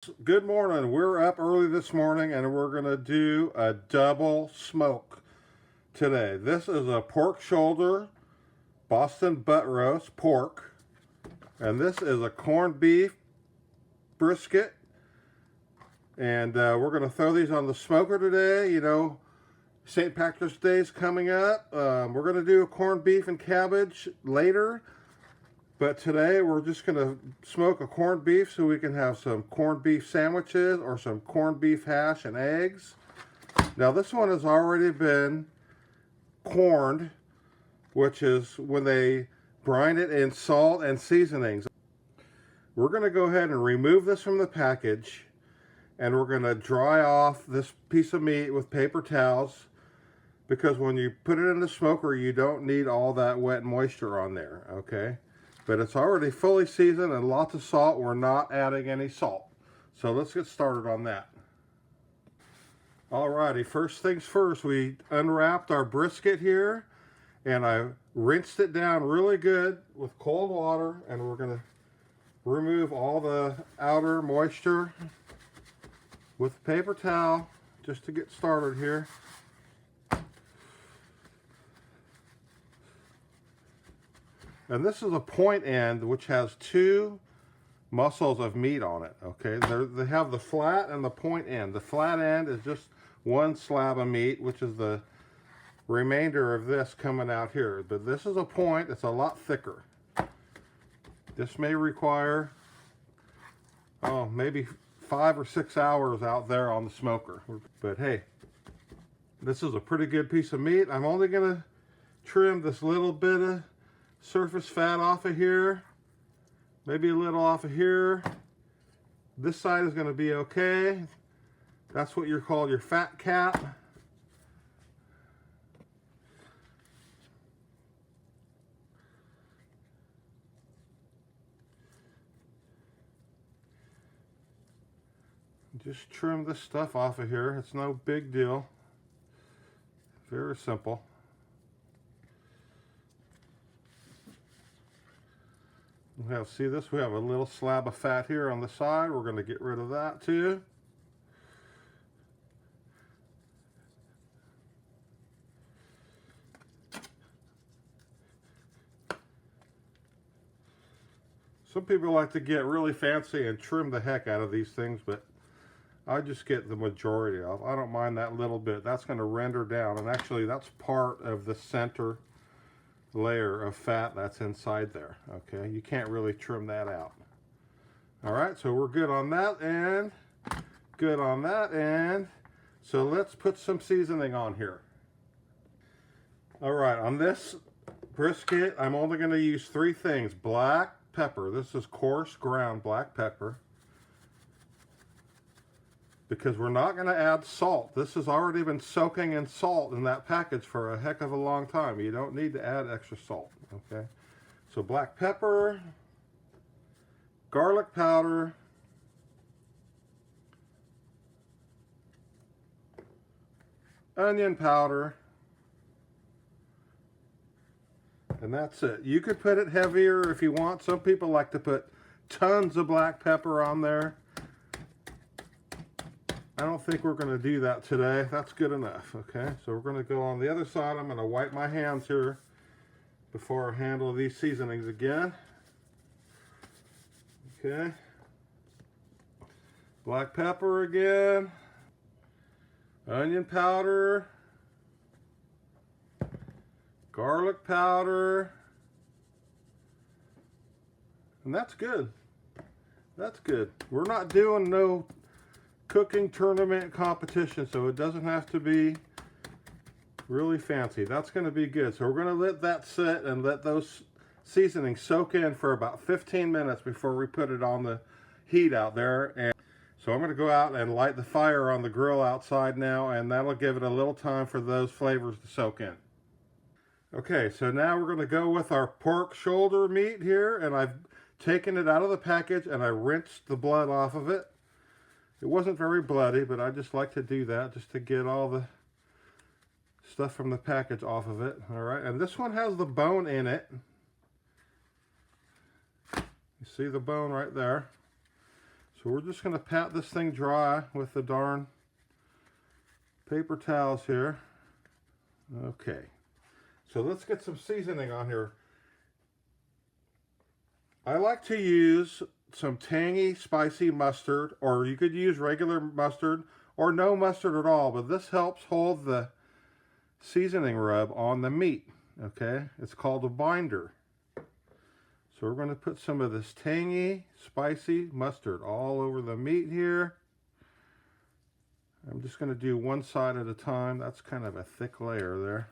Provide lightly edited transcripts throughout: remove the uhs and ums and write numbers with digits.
guys, good morning. We're up early this morning and we're gonna do a double smoke today. This is a pork shoulder Boston butt roast pork, and this is a corned beef brisket, and we're gonna throw these on the smoker today. You know, St. Patrick's Day is coming up. We're gonna do a corned beef and cabbage later. But today we're just going to smoke a corned beef so we can have some corned beef sandwiches or some corned beef hash and eggs. Now this one has already been corned, which is when they brine it in salt and seasonings. We're going to go ahead and remove this from the package, and we're going to dry off this piece of meat with paper towels, because when you put it in the smoker you don't need all that wet moisture on there, okay? But it's already fully seasoned and lots of salt. We're not adding any salt. So let's get started on that. Alrighty, first things first, we unwrapped our brisket here, and I rinsed it down really good with cold water, and we're gonna remove all the outer moisture with a paper towel just to get started here. And this is a point end which has two muscles of meat on it, okay? They have the flat and the point end. The flat end is just one slab of meat, which is the remainder of this coming out here. But this is a point, it's a lot thicker. This may require, maybe 5 or 6 hours out there on the smoker. But hey, this is a pretty good piece of meat. I'm only gonna trim this little bit of surface fat off of here, maybe a little off of here. This side is going to be okay. That's what you're called your fat cap. Just trim this stuff off of here. It's no big deal. Very simple. We have, see this? We have a little slab of fat here on the side. We're going to get rid of that too. Some people like to get really fancy and trim the heck out of these things, but I just get the majority of. I don't mind that little bit. That's going to render down, and actually that's part of the center layer of fat that's inside there, okay? You can't really trim that out. All right, so we're good on that and good on that, and so let's put some seasoning on here. All right, on this brisket, I'm only going to use 3 things. Black pepper. This is coarse ground black pepper, because we're not going to add salt. This has already been soaking in salt in that package for a heck of a long time. You don't need to add extra salt, okay? So black pepper, garlic powder, onion powder, and that's it. You could put it heavier if you want. Some people like to put tons of black pepper on there. I don't think we're going to do that today. That's good enough, okay? So we're going to go on the other side. I'm going to wipe my hands here before I handle these seasonings again. Okay. Black pepper again. Onion powder. Garlic powder. And that's good. That's good. We're not doing no cooking tournament competition, so it doesn't have to be really fancy. That's going to be good. So we're going to let that sit and let those seasonings soak in for about 15 minutes before we put it on the heat out there. And so I'm going to go out and light the fire on the grill outside now, and that'll give it a little time for those flavors to soak in. Okay, so now we're going to go with our pork shoulder meat here, and I've taken it out of the package and I rinsed the blood off of it. It wasn't very bloody, but I just like to do that just to get all the stuff from the package off of it. All right, and this one has the bone in it. You see the bone right there. So we're just going to pat this thing dry with the darn paper towels here. Okay. So let's get some seasoning on here. I like to use some tangy, spicy mustard, or you could use regular mustard or no mustard at all, but this helps hold the seasoning rub on the meat. Okay, it's called a binder. So we're going to put some of this tangy, spicy mustard all over the meat here. I'm just going to do one side at a time. That's kind of a thick layer there.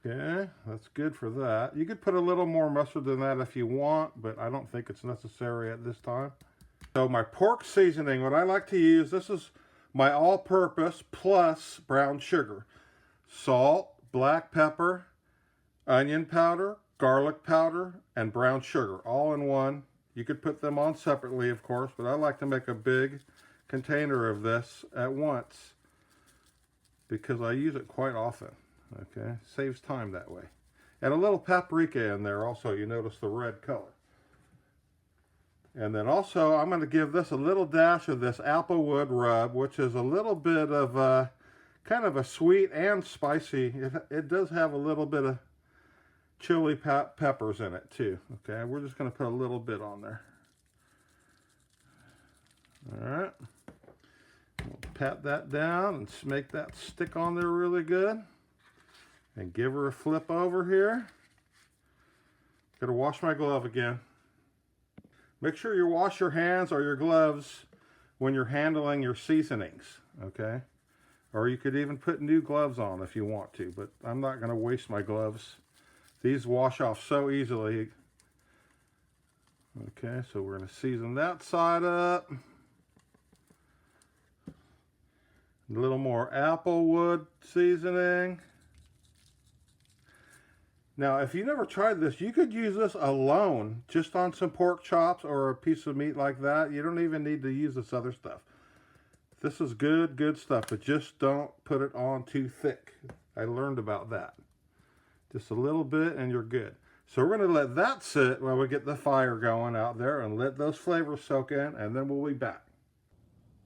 Okay, that's good for that. You could put a little more mustard than that if you want, but I don't think it's necessary at this time. So my pork seasoning, what I like to use, this is my all-purpose plus brown sugar. Salt, black pepper, onion powder, garlic powder, and brown sugar, all in one. You could put them on separately, of course, but I like to make a big container of this at once because I use it quite often. Okay, saves time that way. And a little paprika in there also, you notice the red color. And then also I'm going to give this a little dash of this applewood rub, which is a little bit of kind of a sweet and spicy. It does have a little bit of chili peppers in it too. Okay, we're just going to put a little bit on there. All right. We'll pat that down and make that stick on there really good. And give her a flip over here. Gotta wash my glove again. Make sure you wash your hands or your gloves when you're handling your seasonings, okay? Or you could even put new gloves on if you want to, but I'm not gonna waste my gloves. These wash off so easily. Okay, so we're gonna season that side up. A little more applewood seasoning. Now, if you never tried this, you could use this alone, just on some pork chops or a piece of meat like that. You don't even need to use this other stuff. This is good, good stuff, but just don't put it on too thick. I learned about that. Just a little bit and you're good. So we're going to let that sit while we get the fire going out there and let those flavors soak in, and then we'll be back.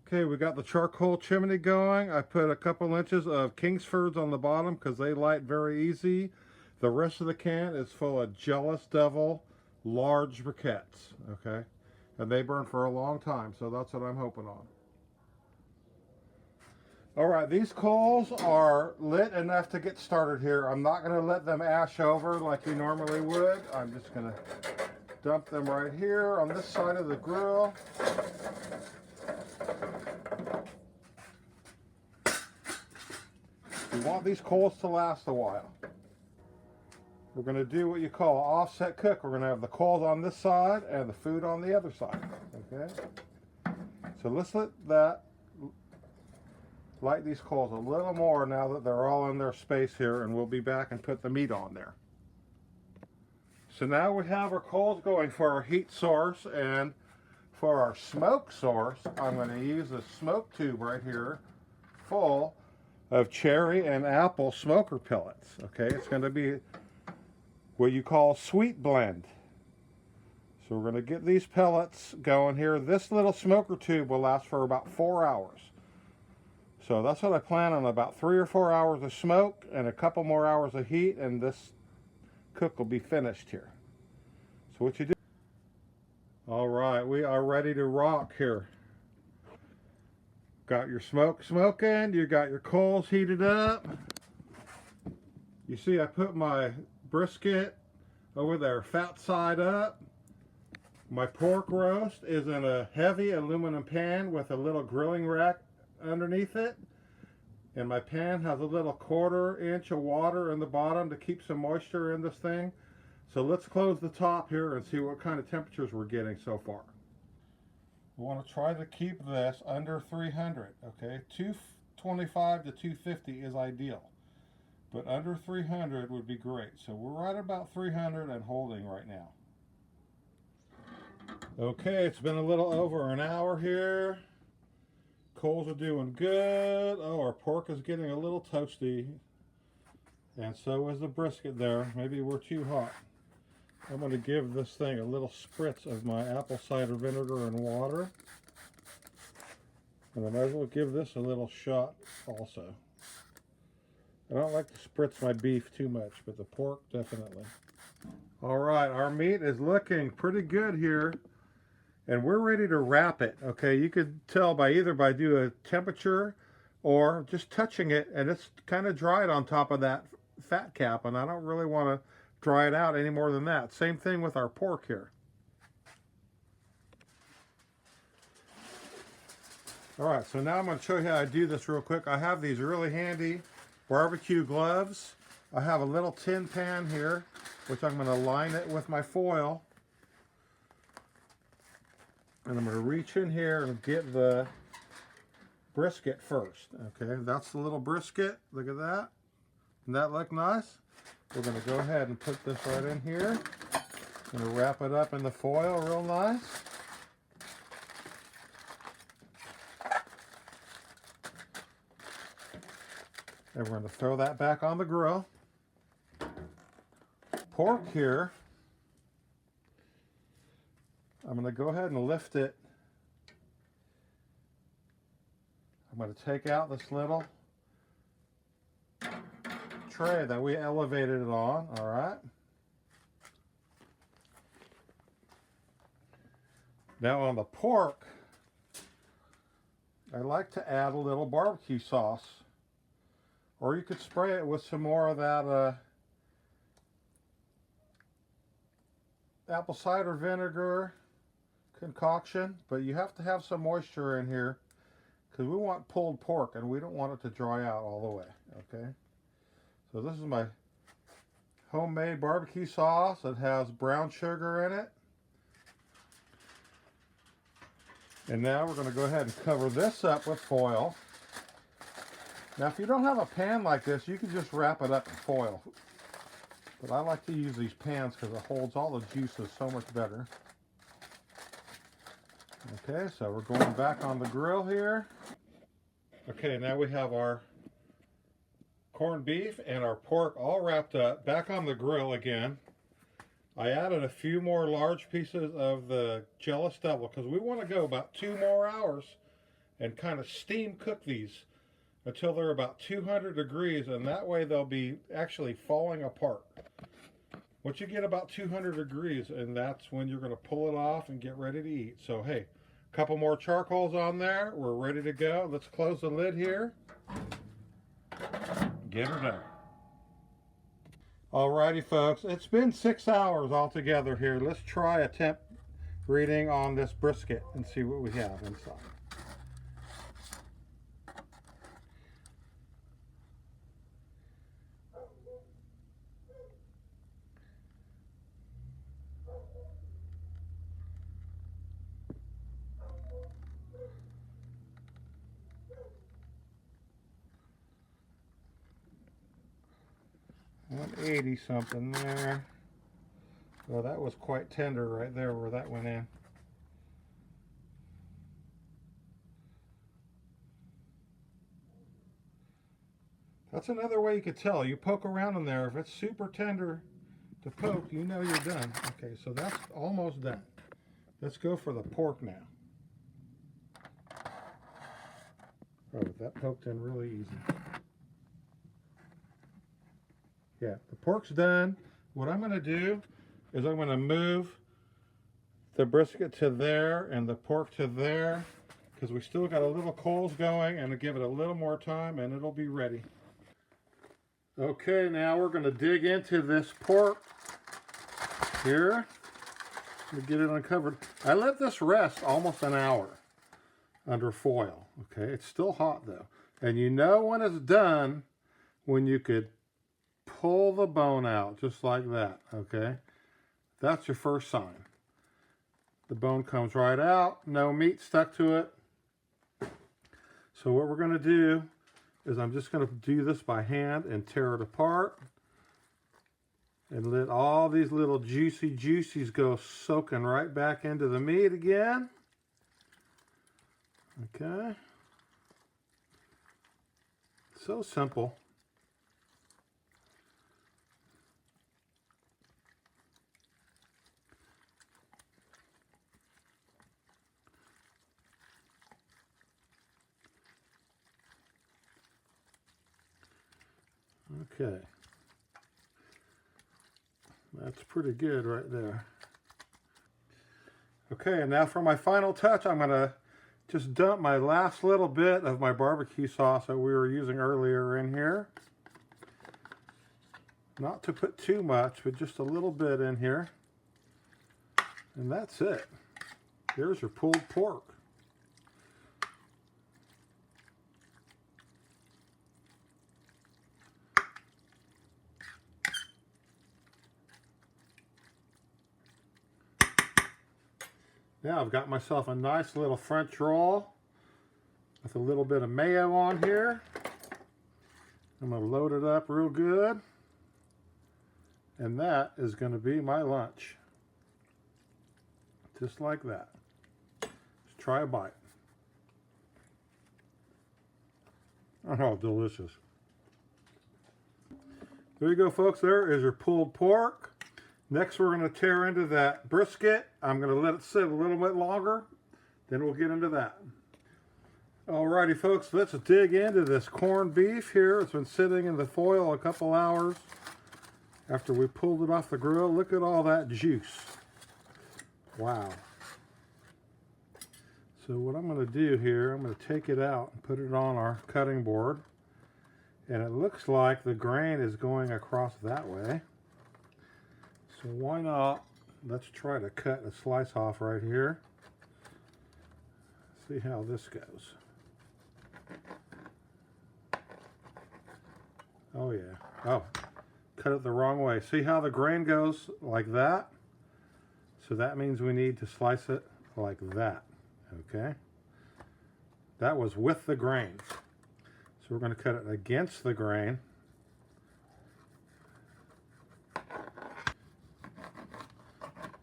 Okay, we got the charcoal chimney going. I put a couple inches of Kingsfords on the bottom because they light very easy. The rest of the can is full of Jealous Devil large briquettes, okay? And they burn for a long time, so that's what I'm hoping on. All right, these coals are lit enough to get started here. I'm not gonna let them ash over like you normally would. I'm just gonna dump them right here on this side of the grill. You want these coals to last a while. We're going to do what you call an offset cook. We're going to have the coals on this side and the food on the other side. Okay? So let's light these coals a little more now that they're all in their space here, and we'll be back and put the meat on there. So now we have our coals going for our heat source, and for our smoke source, I'm going to use a smoke tube right here full of cherry and apple smoker pellets. Okay? It's going to be what you call sweet blend. So we're going to get these pellets going here. This little smoker tube will last for about 4 hours. So that's what I plan on, about 3 or 4 hours of smoke and a couple more hours of heat, and this cook will be finished here. So what you do? All right, we are ready to rock here. Got your smoke smoking, you got your coals heated up. You see I put my brisket over there, fat side up. My pork roast is in a heavy aluminum pan with a little grilling rack underneath it. And my pan has a little 1/4 inch of water in the bottom to keep some moisture in this thing. So let's close the top here and see what kind of temperatures we're getting so far. We want to try to keep this under 300, okay? 225 to 250 is ideal. But under 300 would be great. So we're right about 300 and holding right now. Okay, it's been a little over an hour here. coals are doing good. Oh, our pork is getting a little toasty. And so is the brisket there. Maybe we're too hot. I'm going to give this thing a little spritz of my apple cider vinegar and water. And I might as well give this a little shot also. I don't like to spritz my beef too much, but the pork definitely. All right, our meat is looking pretty good here. And we're ready to wrap it. Okay, you could tell by either by doing a temperature or just touching it, and it's kind of dried on top of that fat cap, and I don't really want to dry it out any more than that. Same thing with our pork here. All right, so now I'm going to show you how I do this real quick. I have these really handy barbecue gloves. I have a little tin pan here, which I'm going to line it with my foil. And I'm going to reach in here and get the brisket first. Okay, that's the little brisket. Look at that. Doesn't that look nice? We're going to go ahead and put this right in here. I'm going to wrap it up in the foil real nice. And we're going to throw that back on the grill. Pork here, I'm going to go ahead and lift it. I'm going to take out this little tray that we elevated it on, all right? Now on the pork, I like to add a little barbecue sauce. Or you could spray it with some more of that apple cider vinegar concoction, but you have to have some moisture in here because we want pulled pork and we don't want it to dry out all the way, okay? So this is my homemade barbecue sauce. It has brown sugar in it. And now we're going to go ahead and cover this up with foil. Now if you don't have a pan like this, you can just wrap it up in foil. But I like to use these pans because it holds all the juices so much better. Okay, so we're going back on the grill here. Okay, now we have our corned beef and our pork all wrapped up. Back on the grill again. I added a few more large pieces of the jealous devil because we want to go about 2 more hours and kind of steam cook these until they're about 200 degrees, and that way they'll be actually falling apart. Once you get about 200 degrees, and that's when you're going to pull it off and get ready to eat. So hey, a couple more charcoals on there. We're ready to go. Let's close the lid here. Get her done. Alrighty folks, it's been 6 hours altogether here. Let's try a temp reading on this brisket and see what we have inside. $180 something there. Well, that was quite tender right there where that went in. That's another way you could tell. You poke around in there. If it's super tender to poke, you know you're done. Okay, so that's almost done. Let's go for the pork now. Oh, that poked in really easy. Yeah, the pork's done. What I'm going to do is I'm going to move the brisket to there and the pork to there because we still got a little coals going, and to give it a little more time and it'll be ready. Okay, now we're going to dig into this pork here to get it uncovered. I let this rest almost an hour under foil. Okay, it's still hot though. And you know when it's done when you could pull the bone out just like that, okay? That's your first sign. The bone comes right out, no meat stuck to it. So what we're going to do is I'm just going to do this by hand and tear it apart and let all these little juicy juices go soaking right back into the meat again. Okay. So simple. Okay. That's pretty good right there. Okay, and now for my final touch, I'm going to just dump my last little bit of my barbecue sauce that we were using earlier in here. Not to put too much, but just a little bit in here. And that's it. There's your pulled pork. Now I've got myself a nice little French roll with a little bit of mayo on here. I'm going to load it up real good. And that is going to be my lunch. Just like that. Let's try a bite. Oh, delicious. There you go, folks. There is your pulled pork. Next, we're going to tear into that brisket. I'm going to let it sit a little bit longer. Then we'll get into that. Alrighty, folks. Let's dig into this corned beef here. It's been sitting in the foil a couple hours after we pulled it off the grill. Look at all that juice. Wow. So what I'm going to do here, I'm going to take it out and put it on our cutting board. And it looks like the grain is going across that way. So why not, let's try to cut a slice off right here. See how this goes. Oh yeah. Oh, cut it the wrong way. See how the grain goes like that? So that means we need to slice it like that. Okay? That was with the grain. So we're going to cut it against the grain.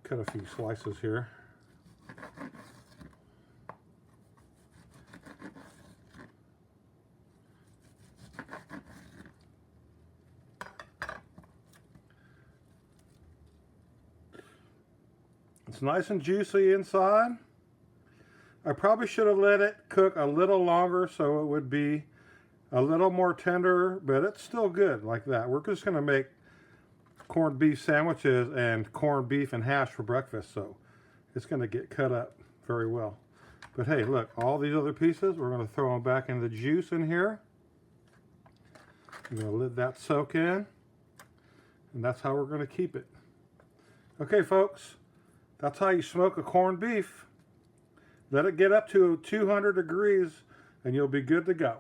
Cut a few slices here. It's nice and juicy inside. I probably should have let it cook a little longer so it would be a little more tender, but it's still good like that. We're just going to make corned beef sandwiches and corned beef and hash for breakfast, so it's going to get cut up very well. But hey, look, all these other pieces, we're going to throw them back in the juice in here. I'm going to let that soak in, and that's how we're going to keep it. Okay, folks, that's how you smoke a corned beef. Let it get up to 200 degrees, and you'll be good to go.